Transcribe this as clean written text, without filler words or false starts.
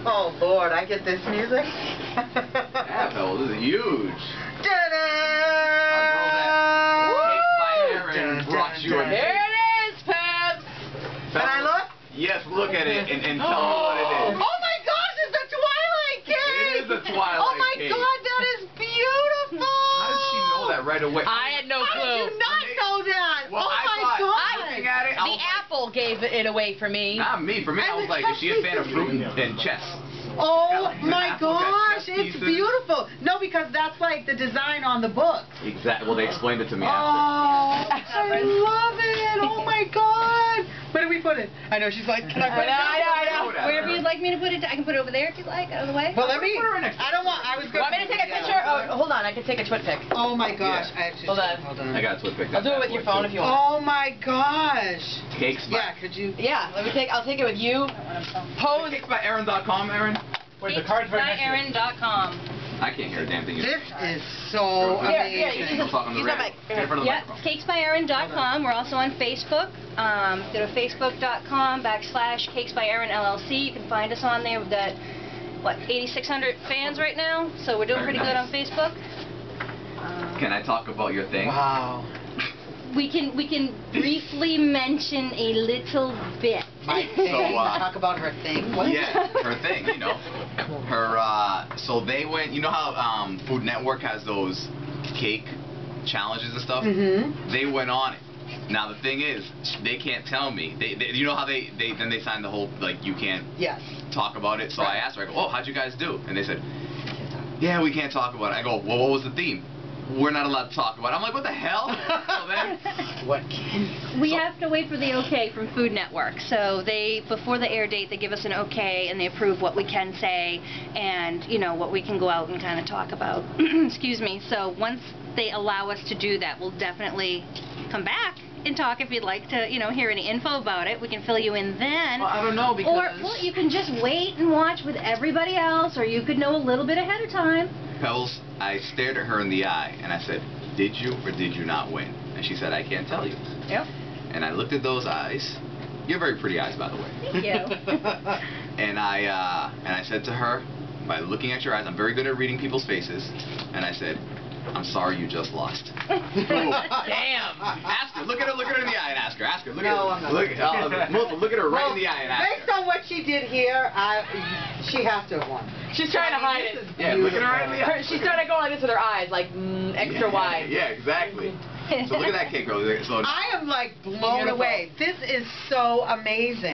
Oh Lord, I get this music. Yeah, fellas, this is huge. Ta-da! Our girls at Cakes by Erin brought you a There it is, Pep. Can I look? Yes, look at it and tell me what it is. Oh my gosh, it's the Twilight cake! It is the Twilight Oh my cake. God, that is beautiful! How did she know that right away? I had no How clue. did you not know that? Well, oh I my thought, God! looking at it, I The was like, apple gave it away for me. not me. For me, I was like, is she a fan of fruit and chess? Oh Got my apple, got gosh, chess it's pieces. beautiful. No, because that's like the design on the book. Exactly. Well, they explained it to me Oh, after. I love it. Oh my God. Where do we put it? I know she's like, can I put it down? I know. Whatever. Wherever you'd like me to put it, I can put it over there if you'd like, out of the way. Well, let me. Put her next to I don't want. I was going. Want me to take a picture? Oh, hold on. I can take a twit pic. Oh my gosh. Yeah. I actually. Hold on. Hold on. I got to pick that. I'll do it with your phone if you want. Oh my gosh. Cakes by, Yeah, could you? Yeah, I'll take it with you. Pose. Cakes by Erin.com, Erin. Wait, the card's right next to it. CakesByErin.com. I can't hear a damn thing. This is so Here, amazing. you Don't talk on the use that radio. mic. Get in front of the Yep, microphone. CakesByErin.com. We're also on Facebook. Go to Facebook.com/CakesByErin LLC. You can find us on there. We've got, what, 8,600 fans right now, so we're doing Very pretty good on nice. Facebook. Can I talk about your thing? Wow. We can briefly mention a little bit. My thing. So, Talk about her thing. What? Yeah, her thing, you know. Her, so they went, you know how Food Network has those cake challenges and stuff? Mm-hmm. They went on it. Now the thing is, they can't tell me. They you know how they signed the whole, like, you can't Yes. talk about it? So Right. I asked her, I go, oh, how'd you guys do? And they said, yeah, we can't talk about it. I go, well, what was the theme? We're not allowed to talk about it. I'm like, what the hell? So then, What can you? We have to wait for the okay from Food Network. So before the air date, they give us an okay and they approve what we can say and, you know, what we can go out and kind of talk about. Excuse me. So once they allow us to do that, we'll definitely come back and talk if you'd like to, you know, hear any info about it. We can fill you in then. well, I don't know because... Or, well, you can just wait and watch with everybody else, or you could know a little bit ahead of time. Pebbles, I stared at her in the eye and I said, did you or did you not win? And she said, I can't tell you. Yep. And I looked at those eyes. You have very pretty eyes, by the way. Thank you. And I said to her, by looking at your eyes, I'm very good at reading people's faces. And I said, I'm sorry you just lost. Damn. Ask her. Look at her in the eye and ask her. Ask her. Look No, at I'm her. not. Melissa, look at her right Well, in the eye and ask based her. on what she did here, she has to have won. She's trying to hide it. Yeah, look at her right in the eye. She's trying to go like this with her eyes, like extra wide. Yeah, exactly. So look at that cake, girl. So I am like blown away. This is so amazing.